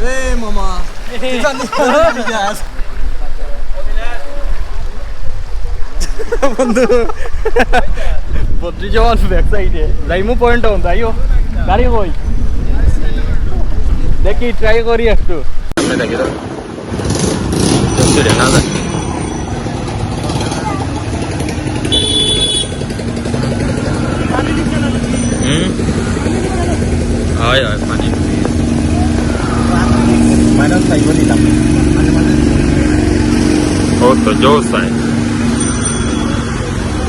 Hey mama. বন্ধু বদ্রি জওয়ান back সাইডে লাইমু point on তাইও গাড়ি কই দেখি ট্রাই করি একটু দেখি তো না যায় হয় হয় পানি মাইনাস 5 দিলাম ও তো জোস হয়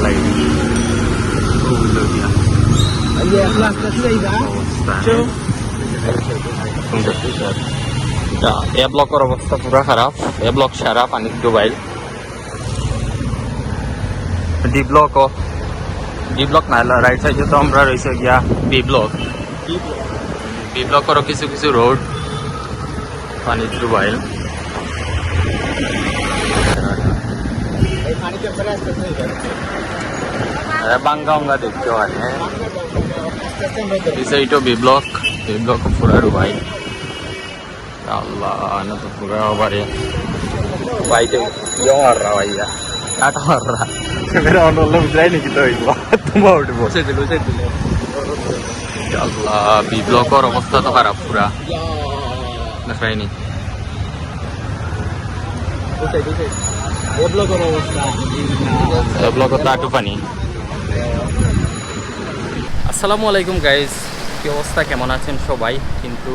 লাইক ये क्लास कैसे आएगा चलो এ ব্লকের অবস্থা পুরো খারাপ এ ব্লক সারা পানি ডুবাইল ডি ব্লক না রাইট সাইডে তো আমরা রয়েছে গিয়া বি ব্লকেরও কিছু কিছু রোড পানি ডুবাইল বাঙ্গা উঙ্গা দেখতে হয় এইটো বি ব্লক পুরা ডুবাইল Allah, ano to pura bare. Baite yo mar raha bhaiya. Ata mar raha. Mera onlo bidrai nahi to hoibo. Tuma utbo. Se dilo. Allah, B block or obostha to kharab pura. Na faini. ये block और अवस्था A block ta tu pani. Assalamualaikum guys. কি অবস্থা কেমন আছেন সবাই কিন্তু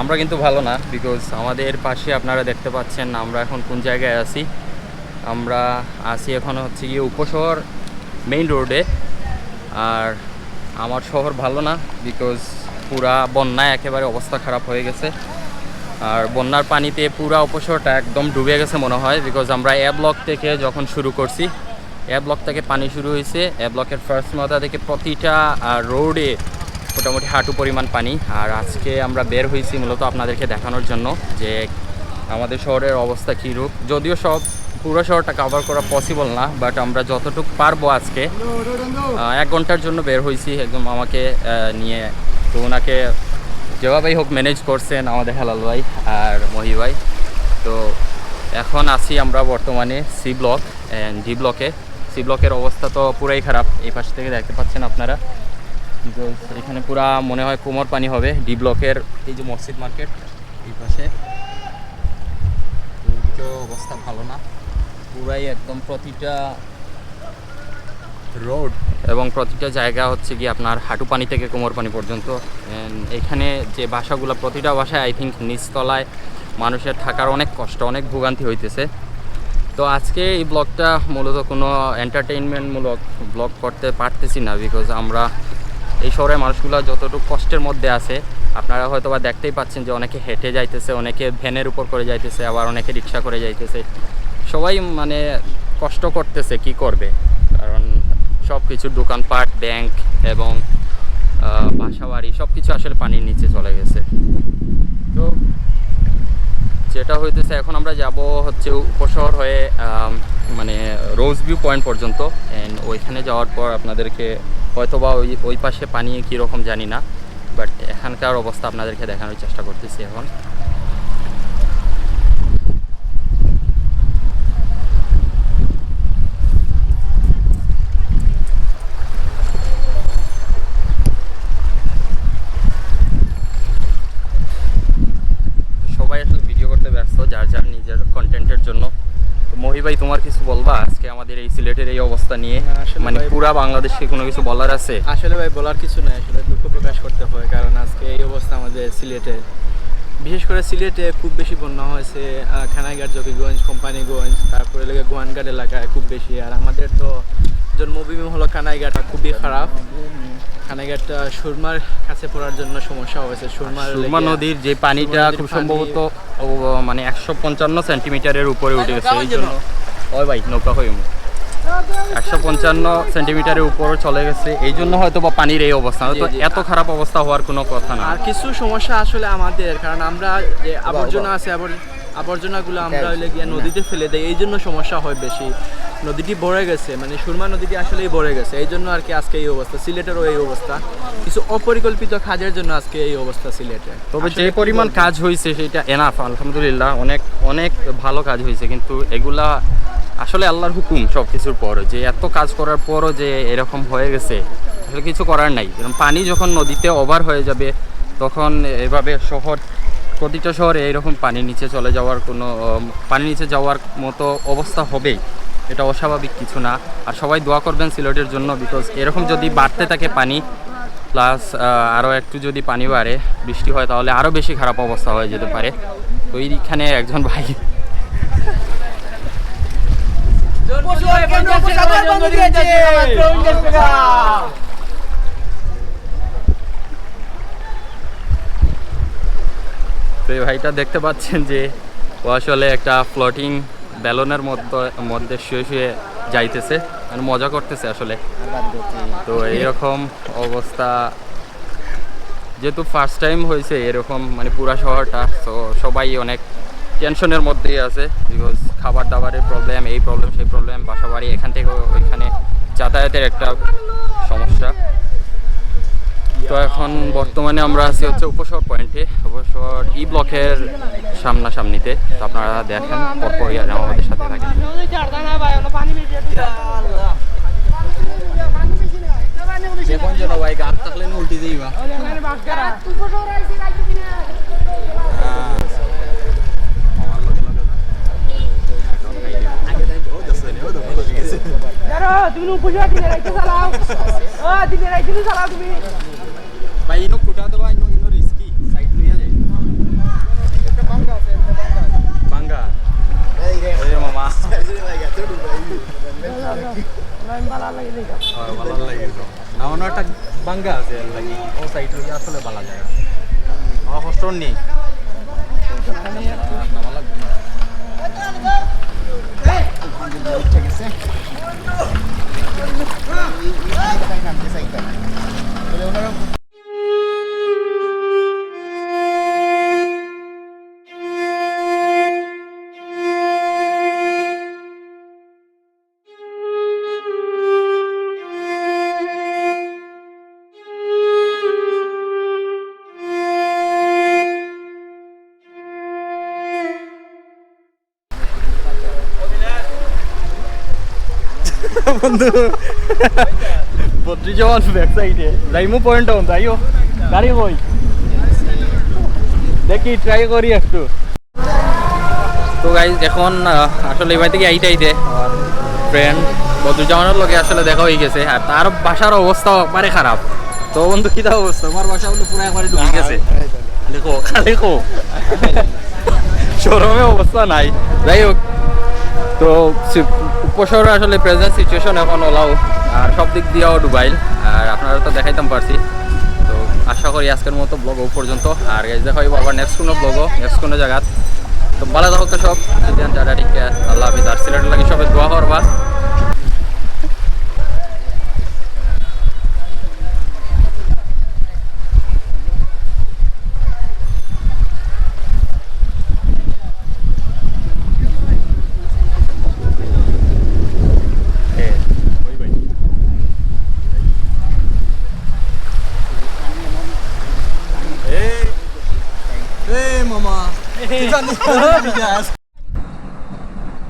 আমরা কিন্তু ভালো না বিকজ আমাদের পাশে আপনারা দেখতে পাচ্ছেন আমরা এখন কোন জায়গায় আছি আমরা আছি এখন হচ্ছে গিয়ে উপশহর মেইন রোডে আর আমার শহর ভালো না বিকজ পুরা বন্যায় একেবারে অবস্থা খারাপ হয়ে গেছে আর বন্যার পানিতে পুরা উপশহরটা একদম ডুবে গেছে মনে হয় বিকজ আমরা এ ব্লক থেকে যখন শুরু করছি এ ব্লক থেকে পানি শুরু হয়েছে এ ব্লকের ফার্স্ট মাথা থেকে প্রতিটা রোডে মোটামুটি হাঁটু পরিমাণ পানি আর আজকে আমরা বের হয়েছি মূলত আপনাদেরকে দেখানোর জন্য যে আমাদের শহরের অবস্থা কী রূপ যদিও পুরো শহরটা কভার করা পসিবল না বাট আমরা যতটুকু পারবো আজকে 1 ঘন্টার জন্য বের হয়েছি একদম আমাকে নিয়ে তো ওনাকে যেভাবেই হোক ম্যানেজ করছেন আমাদের হেলাল ভাই আর মহি ভাই তো এখন আছি আমরা বর্তমানে সি ব্লক অ্যান্ড ডি ব্লকে সি ব্লকের অবস্থা তো পুরাই খারাপ এই পাশ থেকে দেখতে পাচ্ছেন আপনারা এখানে পুরা মনে হয় কোমর পানি হবে ডি ব্লকের এই যে মসজিদ মার্কেট এই পাশে তো অবস্থা ভালো না পুরাই একদম প্রতিটা রোড এবং প্রতিটা জায়গা হচ্ছে কি আপনার হাঁটু পানি থেকে কোমর পানি পর্যন্ত এখানে যে বাসাগুলো প্রতিটা বাসায় আই থিঙ্ক নিচতলায় মানুষের থাকার অনেক কষ্ট অনেক ভোগান্তি হইতেছে তো আজকে এই ব্লগটা মূলত কোনো এন্টারটেইনমেন্টমূলক ব্লগ করতে পারতেছি না বিকজ আমরা এই শহরের মানুষগুলো যতটুকু কষ্টের মধ্যে আছে আপনারা হয়তো বা দেখতেই পাচ্ছেন যে অনেকে হেঁটে যাইতেছে অনেকে ভ্যানের উপর করে যাইতেছে আবার অনেকে রিক্সা করে যাইতেছে সবাই মানে কষ্ট করতেছে কি করবে কারণ সব কিছু দোকানপাট ব্যাংক এবং বাসাবাড়ি সব কিছু আসলে পানির নিচে চলে গেছে তো যেটা হইতেছে এখন আমরা যাব হচ্ছে উপশহর হয়ে মানে রোজ ভিউ পয়েন্ট পর্যন্ত অ্যান্ড ওইখানে যাওয়ার পর আপনাদেরকে হয়তোবা ওই পাশে পানি কীরকম জানি না বাট এখানকার অবস্থা আপনাদেরকে দেখানোর চেষ্টা করতেছি এখন সবাই আসলে ভিডিও করতে ব্যস্ত যার নিজের কন্টেন্টের জন্য মহি ভাই তোমার কিছু বলবা আজকে আমাদের এই সিলেটের এই অবস্থা নিয়ে মানে পুরা বাংলাদেশকে কোনো কিছু বলার আছে আসলে ভাই বলার কিছু নাই আসলে দুঃখ প্রকাশ করতে হয় কারণ আজকে এই অবস্থা আমাদের সিলেটে বিশেষ করে সিলেটে খুব বেশি বন্যা হয়েছে খানাইঘাট জকিগঞ্জ কোম্পানিগঞ্জ তারপরে লেগে গোয়ানঘাট এলাকায় খুব বেশি আর আমাদের তো জন্মভূমি হলো খানাইঘাট খুবই খারাপ খানাইঘাটটা সুরমার কাছে পড়ার জন্য সমস্যা হয়েছে সুরমা নদীর যে পানিটা খুব সম্ভবত মানে 155 সেন্টিমিটারের উপরে উঠে গেছে এই জন্য ওই ভাই নৌকা হয়ে 155 সেন্টিমিটারের উপর চলে গেছে এই জন্য হয়তো বা পানির এই অবস্থা তো এত খারাপ অবস্থা হওয়ার কোনো কথা না আর কিছু সমস্যা আসলে আমাদের কারণ আমরা যে আবর্জনা আছে আবর্জনাগুলো আমরা হইলে গিয়ে নদীতে ফেলে দেই এই জন্য সমস্যা হয় বেশি নদীটি ভরে গেছে, মানে সুরমা নদীটি আসলেই ভরে গেছে, এই জন্য আর কি আজকে এই অবস্থা, সিলেটেরও এই অবস্থা। কিছু অপরিকল্পিত কাজের জন্য আজকে এই অবস্থা সিলেটে। তবে যে পরিমাণ কাজ হয়েছে সেটা এনাফ, আলহামদুলিল্লাহ, অনেক অনেক ভালো কাজ হয়েছে। কিন্তু এগুলা আসলে আল্লাহর হুকুম সব কিছুর পর, যে এত কাজ করার পরও যে এরকম হয়ে গেছে আসলে কিছু করার নাই। কারণ পানি যখন নদীতে ওভার হয়ে যাবে তখন এভাবে শহর, প্রতিটা শহরে এরকম পানির নিচে চলে যাওয়ার কোনো পানির নিচে যাওয়ার মতো অবস্থা হবেই, এটা অস্বাভাবিক কিছু না। আর সবাই দোয়া করবেন সিলেটের জন্য, বিকজ এরকম যদি বাড়তে থাকে পানি, প্লাস আরও একটু যদি পানি বাড়ে, বৃষ্টি হয়, তাহলে আরও বেশি খারাপ অবস্থা হয়ে যেতে পারে। তো এইখানে একজন ভাই তো এই ভাইটা দেখতে পাচ্ছেন যে ও আসলে একটা ফ্লোটিং ব্যালনের মধ্যে শুয়ে শুয়ে যাইতেছে, মানে মজা করতেছে আসলে। তো এইরকম অবস্থা, যেহেতু ফার্স্ট টাইম হয়েছে এরকম, মানে পুরা শহরটা, তো সবাই অনেক টেনশনের মধ্যেই আছে। বিকজ খাবার দাবারের প্রবলেম, এই প্রবলেম সেই প্রবলেম, বাসা বাড়ি এখান থেকে ওইখানে যাতায়াতের একটা সমস্যা। তো এখন বর্তমানে আমরা আছি হচ্ছে উপশহর পয়েন্টে, উপশহর ই ব্লকের সামনাসামনিতে। তো আপনারা দেখেন পরপরই আর আমাদের সাথে থাকেন। উল্টি যাইবা তুমি উপজেলা দিনে রাইতে চালাও, ও দিনে রাইতে চালাও তুমি ভাই, ইনো ফুটা তো ভাই, ইনো রিস্কি, সাইড লইয়া যায় বাঙ্গা এই মামা বালা লাগে দেখা ভালো লাগে তো না, অন্য একটা বাঙ্গা আছে লাগি, ও সাইড লইয়া আসলে ভালো যায়। আমার কষ্ট নেই, বন্ধু বদ্রিজমান ব্যাক সাইডে যাইমু পয়েন্ট ডাউন, যাইও গাড়ি কই দেখি, ট্রাই করি একটু। তো গাইজ এখন আসলে এবার থেকে আইতে আর ফ্রেন্ড বদ্রুজামানের লগে আসলে দেখা হয়ে গেছে, আর তার বাসার অবস্থা একবারে খারাপ। তো বন্ধু কি অবস্থা, আমার বাসা বলে পুরো একবারে ডুবে গেছে, দেখো দেখো শোরুমে অবস্থা নাই। যাই হোক, তো উপশহরে আসলে প্রেজেন্ট সিচুয়েশন এখন ওলাও, আর সব দিক দিয়েও ডুবাইল, আর আপনারা তো দেখাইতাম পারছি। তো আশা করি আজকের মতো ব্লগ ও পর্যন্ত, আর গাইজ দেখা হইব আবার নেক্সট কোনো ব্লগও নেক্সট কোনো জায়গাত। তো ভালো থাকো তো সব, যারা ঠিক আল্লাহ হাফিজ। আর সিলেটের লাগে সবাই দোয়া করবা।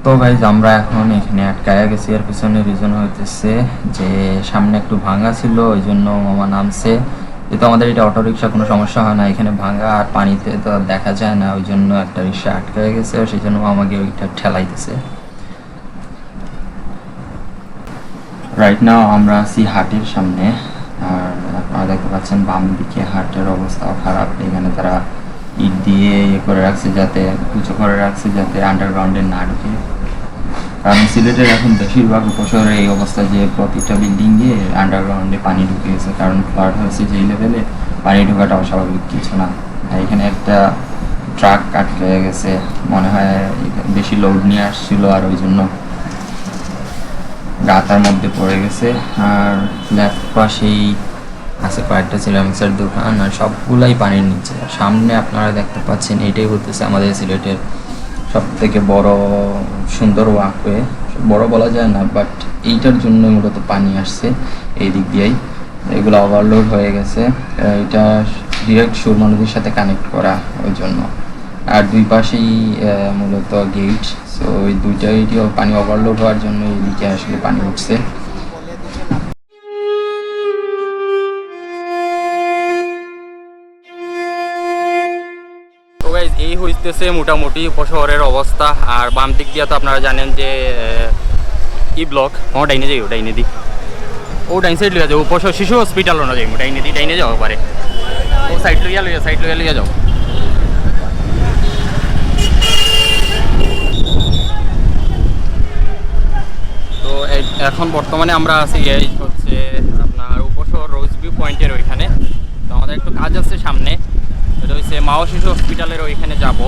তো গাইজ আমরা এখন এখানে আটকায়া গেছি, এর পিছনে রিজন হইতেছে যে সামনে একটু ভাঙা ছিল, ওই জন্য মামা নামছে। যেহেতু আমাদের এটা অটো রিক্সা, কোনো সমস্যা হয় না, এখানে ভাঙা আর পানিতে তো দেখা যায় না, ওই জন্য একটা রিক্সা আটকায়া গেছে, সেই জন্য মামাকে ওইটা ঠেলাইতেছে। রাইট নাও আমরা আছি হাটের সামনে, আর আপনারা দেখতে পাচ্ছেন বাম দিকে হাটের অবস্থাও খারাপ। এখানে তারা ইট দিয়ে ইয়ে করে রাখছে, যাতে উঁচু করে রাখছে যাতে আন্ডারগ্রাউন্ডে না ঢুকে। কারণ সিলেটের এখন বেশিরভাগ উপশহরে এই অবস্থা যে প্রতিটা বিল্ডিংয়ে আন্ডারগ্রাউন্ডে পানি ঢুকে গেছে, কারণ ফ্লাড হয়েছে যেই লেভেলে, পানি ঢোকাটা অস্বাভাবিক কিছু না। আর এখানে একটা ট্রাক আটকে গেছে, মনে হয় বেশি লোড নিয়ে আসছিল, আর ওই জন্য গাতার মধ্যে পড়ে গেছে। আর লেফট পাশেই আছে কয়েকটা সিরামিক্সের দোকান, আর সবগুলাই পানির নিচে। সামনে আপনারা দেখতে পাচ্ছেন, এটাই হতেছে আমাদের সিলেটের সব থেকে বড় সুন্দর ওয়াকওয়ে, বড় বলা যায় না, বাট এইটার জন্য মূলত পানি আসছে এই দিক দিয়েই, এগুলো ওভারলোড হয়ে গেছে। এটা ডিরেক্ট সুরমা নদীর সাথে কানেক্ট করা, ওই জন্য। আর দুই পাশেই মূলত গেট, সো ওই দুইটা গেটই পানি ওভারলোড হওয়ার জন্য এইদিকে আসলে পানি উঠছে। তো গাইজ এই হইতেছে মোটামুটি উপশহরের অবস্থা। আর বাম দিক দিয়ে তো আপনারা জানেন যে ই ব্লক, ও ডাইনে যাই, ও ডাইনে দিই, ও ডাইন সাইড লইয়া যাও, উপশহর শিশু হসপিটালও না যাই, ডাইনে দিই, ডাইনে যাওয়া পারে, ও সাইড লইয়া যাও। তো এখন বর্তমানে আমরা আছি এই হচ্ছে আপনার উপশহর রোজ ভিউ পয়েন্টের ওইখানে। তো আমাদের একটু কাজ আছে সামনে, এটা হচ্ছে মাও শিশু হসপিটালের ওইখানে যাব,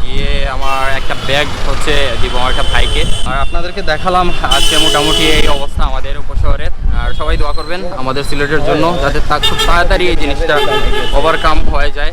গিয়ে আমার একটা ব্যাগ হচ্ছে দিব আমার একটা ভাইকে। আর আপনাদেরকে দেখালাম আজকে মোটামুটি এই অবস্থা আমাদের উপশহরের। আর সবাই দোয়া করবেন আমাদের সিলেটের জন্য, যাতে খুব তাড়াতাড়ি এই জিনিসটা ওভারকাম হয়ে যায়।